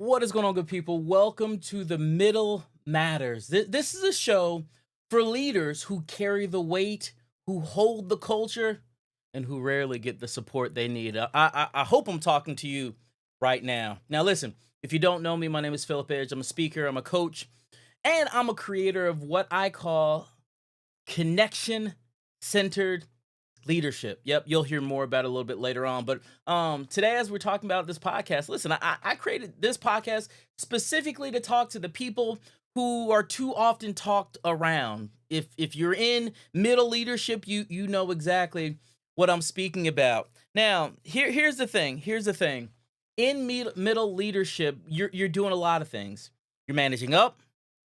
What is going on, good people? Welcome to The Middle Matters. This is a show for leaders who carry the weight, who hold the culture, and who rarely get the support they need. I hope I'm talking to you right now. Now, listen, if you don't know me, my name is Phillip Edge. I'm a speaker, I'm a coach, and I'm a creator of what I call connection centered leadership. Yep, you'll hear more about it a little bit later on. But today, as we're talking about this podcast, listen, I created this podcast specifically to talk to the people who are too often talked around. If you're in middle leadership, you know exactly what I'm speaking about. Now, here's the thing. Here's the thing. In middle leadership, you're doing a lot of things. You're managing up.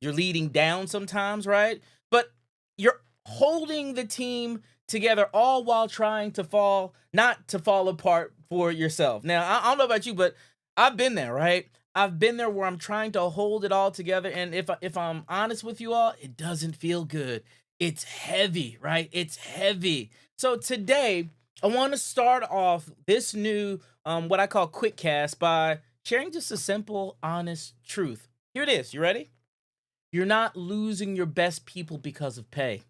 You're leading down sometimes, right? But you're holding the team together, all while trying to not to fall apart for yourself. Now, I don't know about you, but I've been there, right? I've been there where I'm trying to hold it all together, and if I'm honest with you all, it doesn't feel good. It's heavy, right? It's heavy. So today, I want to start off this new what I call quick cast by sharing just a simple, honest truth. Here it is. You ready? You're not losing your best people because of pay.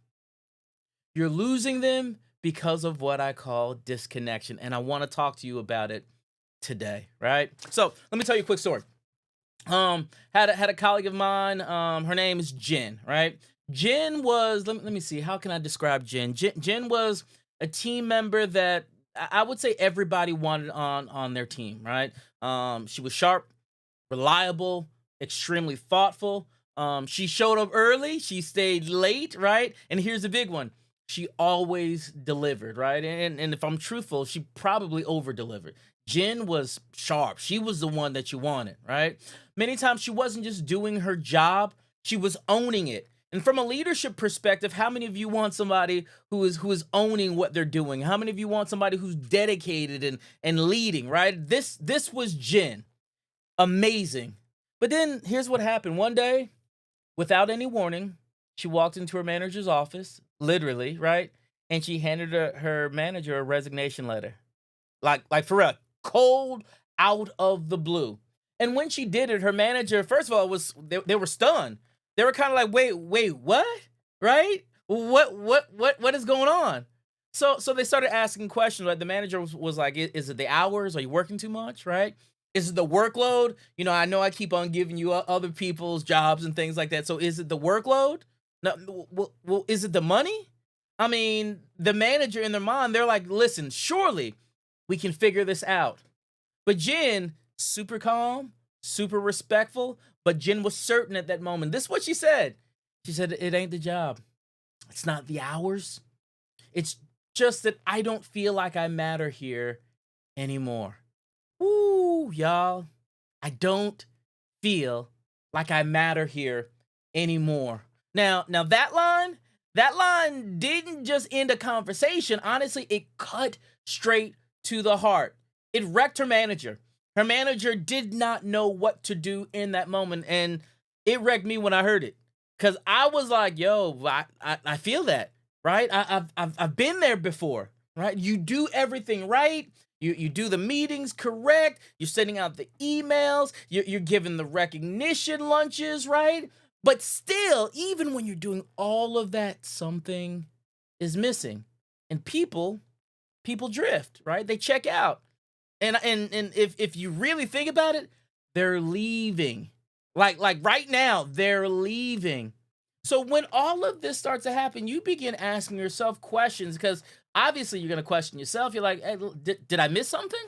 You're losing them because of what I call disconnection. And I want to talk to you about it today, right? So let me tell you a quick story. Had a colleague of mine, her name is Jen, right? Jen was, let me see, how can I describe Jen? Jen was a team member that I would say everybody wanted on their team, right? She was sharp, reliable, extremely thoughtful. She showed up early, she stayed late, right? And here's the big one. She always delivered, right? And if I'm truthful, she probably over delivered. Jen was sharp. She was the one that you wanted, right? Many times she wasn't just doing her job, she was owning it. And from a leadership perspective, how many of you want somebody who is owning what they're doing? How many of you want somebody who's dedicated and leading, right? This was Jen. Amazing. But then here's what happened. One day, without any warning, she walked into her manager's office, literally, right? And she handed her manager a resignation letter. Like for real, cold out of the blue. And when she did it, her manager, first of all, they were stunned. They were kind of like, wait, what? Right? What is going on? So they started asking questions. Like the manager was like, is it the hours? Are you working too much? Right? Is it the workload? You know I keep on giving you other people's jobs and things like that. So is it the workload? No, well, is it the money? I mean, the manager in their mind, they're like, listen, surely we can figure this out. But Jen, super calm, super respectful, but Jen was certain at that moment. This is what she said. She said, it ain't the job. It's not the hours. It's just that I don't feel like I matter here anymore. Ooh, y'all. I don't feel like I matter here anymore. Now that line didn't just end a conversation. Honestly, it cut straight to the heart. It wrecked her manager. Her manager did not know what to do in that moment, and it wrecked me when I heard it. Cause I was like, "Yo, I feel that, right? I've been there before, right? You do everything right. You do the meetings correct. You're sending out the emails. You're giving the recognition lunches, right? But still, even when you're doing all of that, something is missing. And people drift, right? They check out. And if you really think about it, they're leaving. Like right now, they're leaving. So when all of this starts to happen, you begin asking yourself questions because obviously you're going to question yourself. You're like, hey, did I miss something?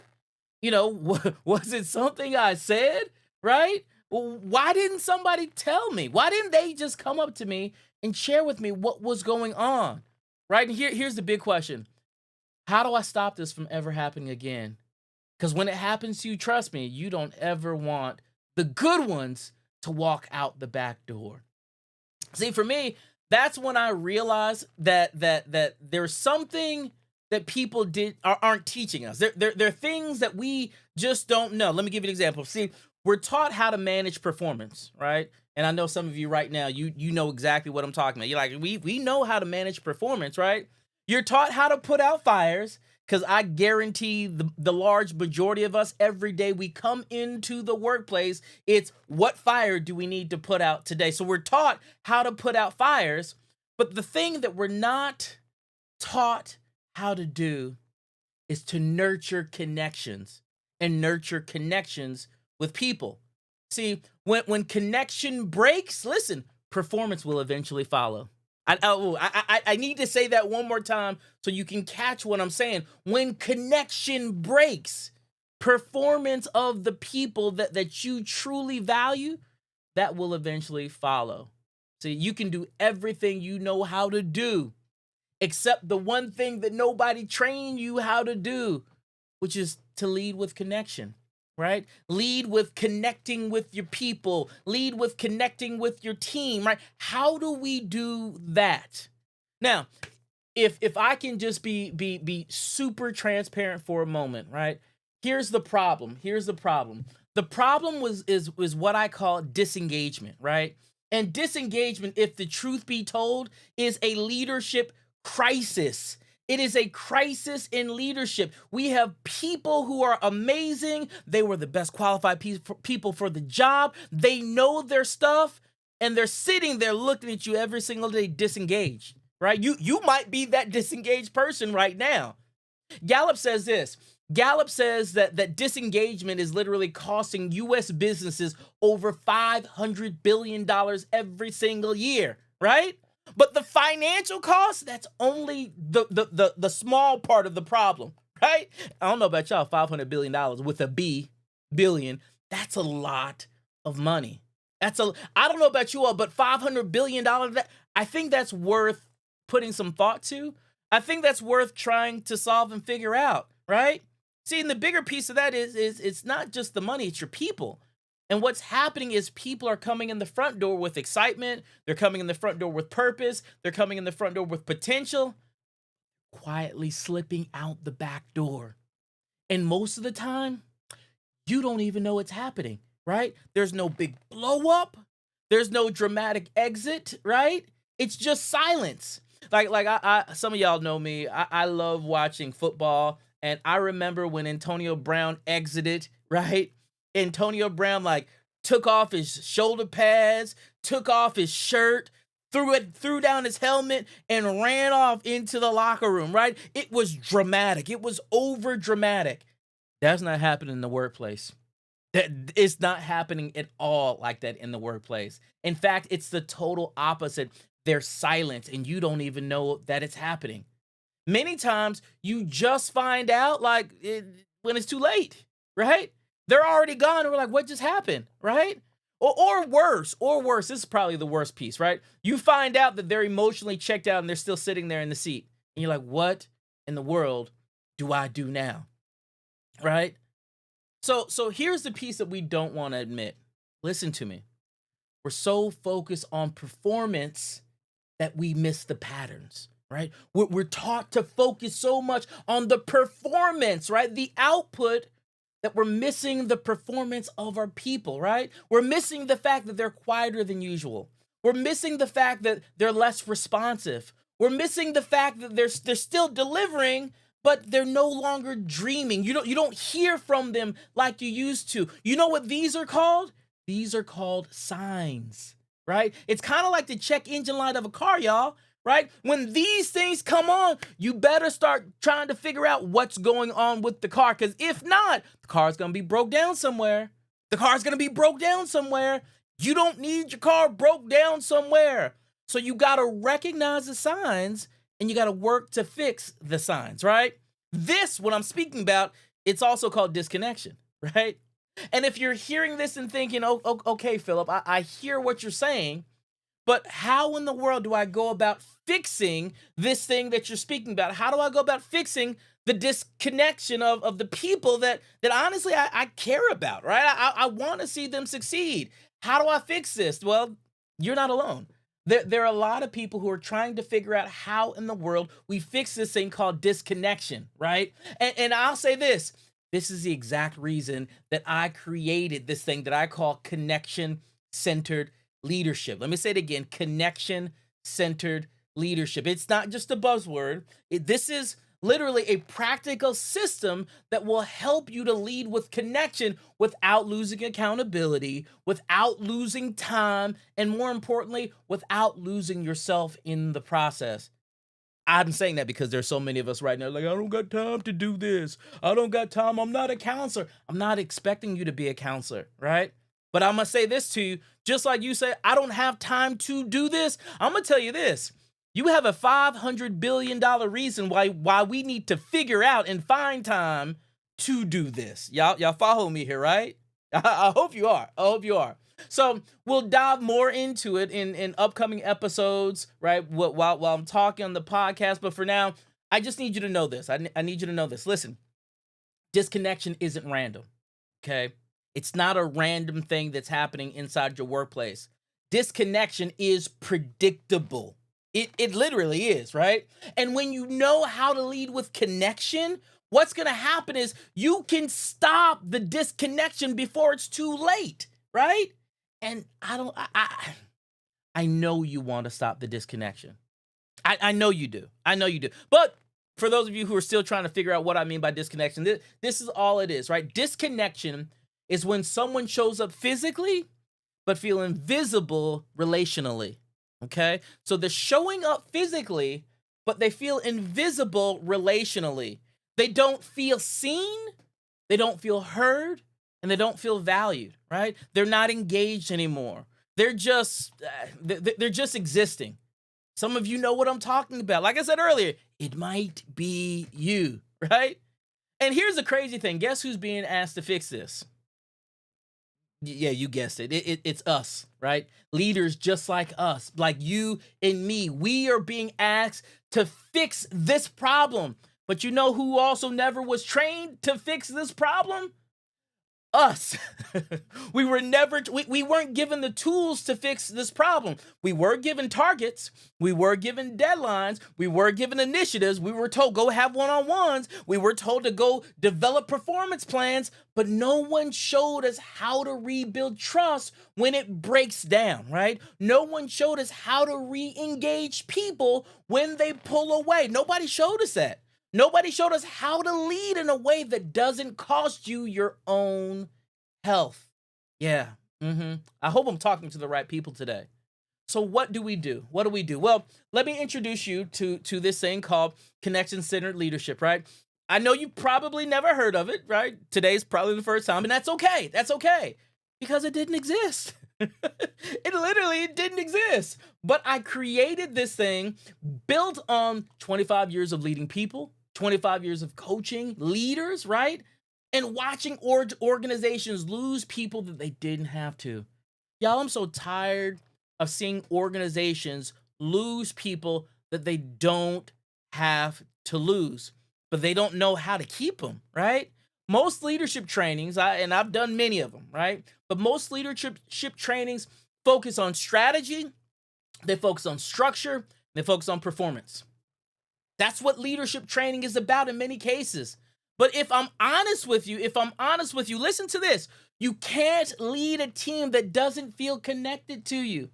You know, was it something I said? Right? Well, why didn't somebody tell me? Why didn't they just come up to me and share with me what was going on? Right? And here's the big question. How do I stop this from ever happening again? Because when it happens to you, trust me, you don't ever want the good ones to walk out the back door. See, for me, that's when I realized that there's something that people aren't teaching us. There are things that we just don't know. Let me give you an example. See, we're taught how to manage performance, right? And I know some of you right now, you know exactly what I'm talking about. You're like, we know how to manage performance, right? You're taught how to put out fires Because I guarantee the large majority of us, every day we come into the workplace, it's what fire do we need to put out today? So we're taught how to put out fires, but the thing that we're not taught how to do is to nurture connections and nurture connections with people. See, when connection breaks, listen, performance will eventually follow. I need to say that one more time so you can catch what I'm saying. When connection breaks, performance of the people that you truly value, that will eventually follow. See, you can do everything you know how to do, except the one thing that nobody trained you how to do, which is to lead with connection, right? Lead with connecting with your people, lead with connecting with your team, right? How do we do that? Now, if I can just be super transparent for a moment, right? Here's the problem. Here's the problem. The problem is what I call disengagement, right? And disengagement, if the truth be told, is a leadership crisis. It is a crisis in leadership. We have people who are amazing. They were the best qualified people for the job. They know their stuff, and they're sitting there looking at you every single day disengaged, right? You might be that disengaged person right now. Gallup says this. Gallup says that disengagement is literally costing U.S. businesses over $500 billion every single year, right? But the financial cost, that's only the small part of the problem, right? I don't know about y'all, $500 billion with a B, billion, that's a lot of money. I don't know about you all, but $500 billion, I think that's worth putting some thought to. I think that's worth trying to solve and figure out, right? See, and the bigger piece of that is it's not just the money, it's your people. And what's happening is people are coming in the front door with excitement. They're coming in the front door with purpose. They're coming in the front door with potential, quietly slipping out the back door. And most of the time, you don't even know it's happening, right? There's no big blow up. There's no dramatic exit, right? It's just silence. Like I some of y'all know me. I love watching football. And I remember when Antonio Brown exited, right? Antonio Brown took off his shoulder pads, took off his shirt, threw down his helmet, and ran off into the locker room, right? It was dramatic. It was over dramatic. That's not happening in the workplace. It's not happening at all like that in the workplace. In fact, it's the total opposite. They're silent, and you don't even know that it's happening. Many times you just find out when it's too late, right? They're already gone, and we're like, what just happened, right? Or worse, this is probably the worst piece, right? You find out that they're emotionally checked out and they're still sitting there in the seat. And you're like, what in the world do I do now, right? So here's the piece that we don't want to admit. Listen to me. We're so focused on performance that we miss the patterns. Right? We're taught to focus so much on the performance, right? The output, that we're missing the performance of our people, right? We're missing the fact that they're quieter than usual. We're missing the fact that they're less responsive. We're missing the fact that they're still delivering, but they're no longer dreaming. You don't hear from them like you used to. You know what these are called? These are called signs, right? It's kind of like the check engine light of a car, y'all. Right? When these things come on, you better start trying to figure out what's going on with the car. Because if not, the car's going to be broke down somewhere. The car's going to be broke down somewhere. You don't need your car broke down somewhere. So you got to recognize the signs and you got to work to fix the signs, right? This, what I'm speaking about, it's also called disconnection, right? And if you're hearing this and thinking, oh okay, Phillip, I hear what you're saying. But how in the world do I go about fixing this thing that you're speaking about? How do I go about fixing the disconnection of the people that honestly I care about, right? I want to see them succeed. How do I fix this? Well, you're not alone. There are a lot of people who are trying to figure out how in the world we fix this thing called disconnection, right? And I'll say this. This is the exact reason that I created this thing that I call connection-centered leadership. Let me say it again, connection-centered leadership. It's not just a buzzword. This is literally a practical system that will help you to lead with connection without losing accountability, without losing time, and more importantly, without losing yourself in the process. I'm saying that because there's so many of us right now, like, I don't got time to do this. I don't got time. I'm not a counselor. I'm not expecting you to be a counselor, right? But I'm going to say this to you, just like you say, I don't have time to do this. I'm going to tell you this. You have a $500 billion reason why we need to figure out and find time to do this. Y'all follow me here, right? I hope you are. I hope you are. So we'll dive more into it in upcoming episodes, right? While I'm talking on the podcast. But for now, I just need you to know this. I need you to know this. Listen, disconnection isn't random, okay? It's not a random thing that's happening inside your workplace. Disconnection is predictable. It literally is, right? And when you know how to lead with connection, what's going to happen is you can stop the disconnection before it's too late, right? And I know you want to stop the disconnection. I know you do. I know you do. But for those of you who are still trying to figure out what I mean by disconnection, this is all it is, right? Disconnection is when someone shows up physically but feel invisible relationally. Okay? So they're showing up physically, but they feel invisible relationally. They don't feel seen, they don't feel heard, and they don't feel valued, right? They're not engaged anymore. They're just existing. Some of you know what I'm talking about. Like I said earlier, it might be you, right? And here's the crazy thing. Guess who's being asked to fix this? Yeah, you guessed it. It's us, right? Leaders just like us, like you and me. We are being asked to fix this problem. But you know who also never was trained to fix this problem? Us. we weren't given the tools to fix this problem. We were given targets, we were given deadlines, we were given initiatives, we were told go have one-on-ones, we were told to go develop performance plans, but no one showed us how to rebuild trust when it breaks down, right? No one showed us how to re-engage people when they pull away. Nobody showed us that. Nobody showed us how to lead in a way that doesn't cost you your own health. Yeah. I hope I'm talking to the right people today. So what do we do? What do we do? Well, let me introduce you to this thing called connection-centered leadership, right? I know you probably never heard of it, right? Today's probably the first time, and that's okay. That's okay. Because it didn't exist. It literally didn't exist. But I created this thing built on 25 years of leading people, 25 years of coaching leaders, right? And watching organizations lose people that they didn't have to. Y'all, I'm so tired of seeing organizations lose people that they don't have to lose, but they don't know how to keep them, right? Most leadership trainings, and I've done many of them, right? But most leadership trainings focus on strategy, they focus on structure, they focus on performance. That's what leadership training is about in many cases. But if I'm honest with you, listen to this. You can't lead a team that doesn't feel connected to you.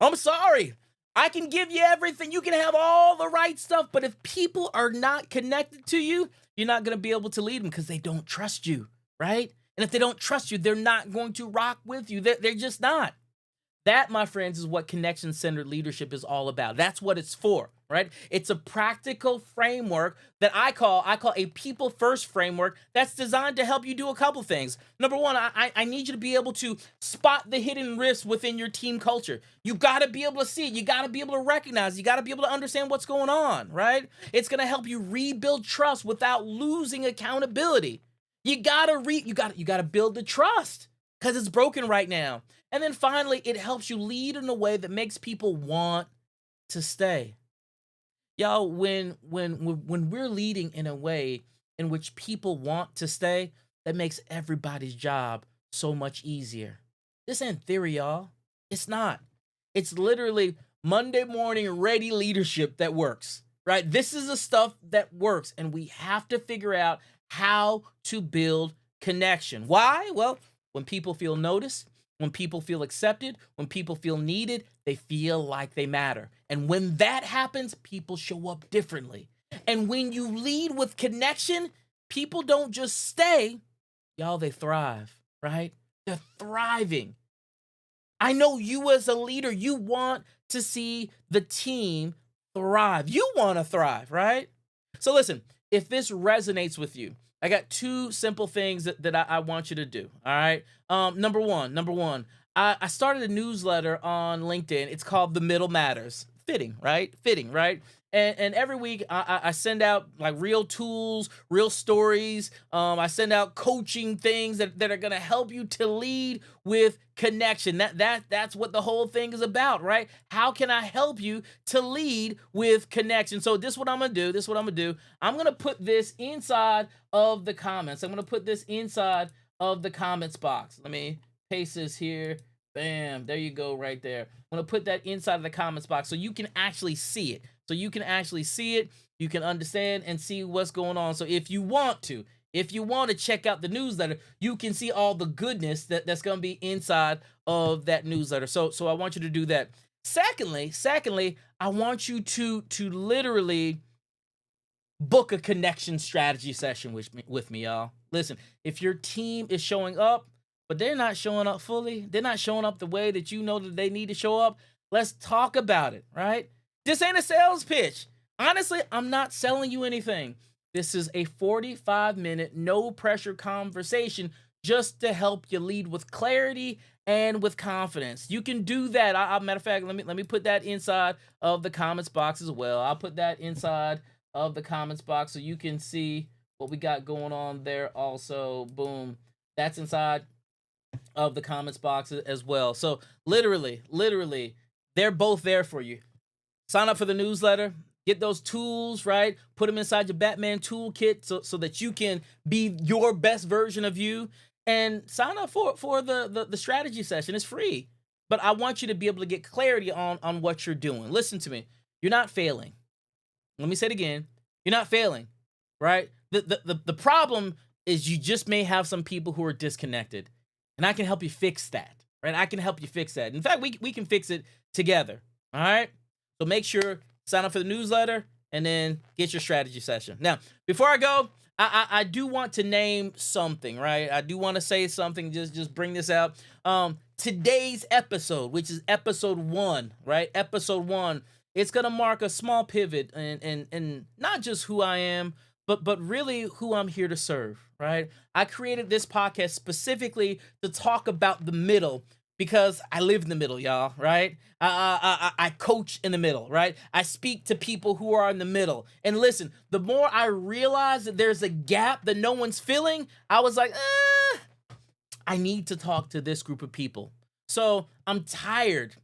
I'm sorry. I can give you everything. You can have all the right stuff. But if people are not connected to you, you're not going to be able to lead them because they don't trust you, right? And if they don't trust you, they're not going to rock with you. They're just not. That, my friends, is what connection-centered leadership is all about. That's what it's for, right? It's a practical framework that I call a people-first framework that's designed to help you do a couple things. Number one, I need you to be able to spot the hidden risks within your team culture. You got to be able to see it. You got to be able to recognize. You got to be able to understand what's going on, right? It's going to help you rebuild trust without losing accountability. You got to build the trust because it's broken right now. And then finally, it helps you lead in a way that makes people want to stay. Y'all, when we're leading in a way in which people want to stay, that makes everybody's job so much easier. This ain't theory, y'all. It's not. It's literally Monday morning ready leadership that works, right? This is the stuff that works, and we have to figure out how to build connection. Why? Well, when people feel noticed, when people feel accepted, when people feel needed, they feel like they matter. And when that happens, people show up differently. And when you lead with connection, people don't just stay, y'all, they thrive, right? They're thriving. I know you as a leader, you want to see the team thrive. You want to thrive, right? So listen, if this resonates with you, I got two simple things that I want you to do. All right. Number one, I started a newsletter on LinkedIn. It's called The Middle Matters. Fitting, right? Fitting, right? And every week I send out like real tools, real stories. I send out coaching things that are gonna help you to lead with connection. That's what the whole thing is about, right? How can I help you to lead with connection? So this is what I'm gonna do. I'm gonna put this inside of the comments. I'm gonna put this inside of the comments box. Let me paste this here. Bam, there you go, right there. I'm gonna put that inside of the comments box so you can actually see it. You can understand and see what's going on. So if you want to check out the newsletter, you can see all the goodness that's gonna be inside of that newsletter. So I want you to do that. Secondly, I want you to literally book a connection strategy session with me, y'all. Listen, if your team is showing up, but they're not showing up fully, they're not showing up the way that you know that they need to show up, let's talk about it, right? This ain't a sales pitch. Honestly, I'm not selling you anything. This is a 45-minute, no pressure conversation just to help you lead with clarity and with confidence. You can do that. Matter of fact, let me put that inside of the comments box as well. I'll put that inside of the comments box so you can see what we got going on there also. Boom. That's inside of the comments box as well. So literally, they're both there for you. Sign up for the newsletter, get those tools, right? Put them inside your Batman toolkit so that you can be your best version of you, and sign up for the strategy session. It's free, but I want you to be able to get clarity on what you're doing. Listen to me. You're not failing. Let me say it again. You're not failing, right? The problem is you just may have some people who are disconnected, and I can help you fix that, right? I can help you fix that. In fact, we can fix it together, all right? So make sure, sign up for the newsletter, and then get your strategy session. Now, before I go, I do want to name something, right? I do want to say something, just bring this out. Today's episode, which is episode 1, right? Episode 1, it's going to mark a small pivot and not just who I am, but really who I'm here to serve, right? I created this podcast specifically to talk about the middle, because I live in the middle, y'all, right? I coach in the middle, right? I speak to people who are in the middle. And listen, the more I realize that there's a gap that no one's filling, I was like, I need to talk to this group of people. So I'm tired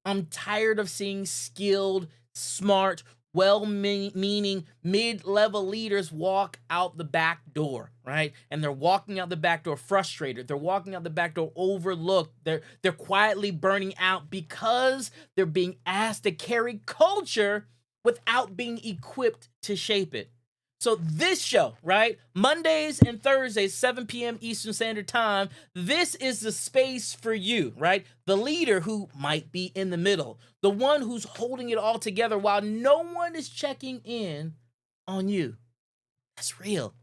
of seeing skilled, smart, well-meaning mid-level leaders walk out the back door, right? And they're walking out the back door frustrated. They're walking out the back door overlooked. They're quietly burning out because they're being asked to carry culture without being equipped to shape it. So this show, right? Mondays and Thursdays, 7 p.m. Eastern Standard Time. This is the space for you, right? The leader who might be in the middle. The one who's holding it all together while no one is checking in on you. That's real.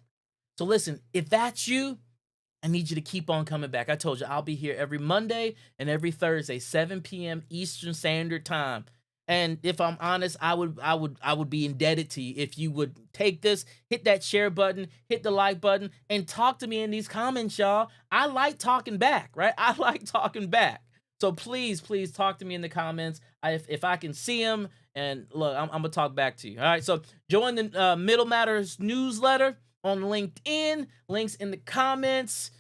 So listen, if that's you, I need you to keep on coming back. I told you I'll be here every Monday and every Thursday, 7 p.m. Eastern Standard Time. And if I'm honest, I would be indebted to you if you would take this, hit that share button, hit the like button, and talk to me in these comments, y'all. I like talking back, right? I like talking back. So please talk to me in the comments. If I can see them, and look, I'm gonna talk back to you. All right. So join the Middle Matters newsletter on LinkedIn. Links in the comments.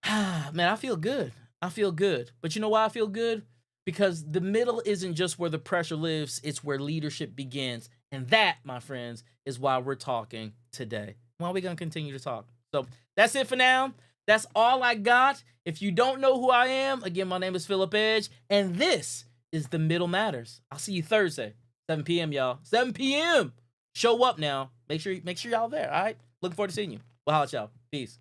Man, I feel good. But you know why I feel good? Because the middle isn't just where the pressure lives, it's where leadership begins. And that, my friends, is why we're talking today. Why we're going to continue to talk. So that's it for now. That's all I got. If you don't know who I am, again, my name is Phillip Edge, and this is The Middle Matters. I'll see you Thursday, 7 p.m., y'all. 7 p.m. Show up now. Make sure y'all there, all right? Looking forward to seeing you. We'll holla at y'all. Peace.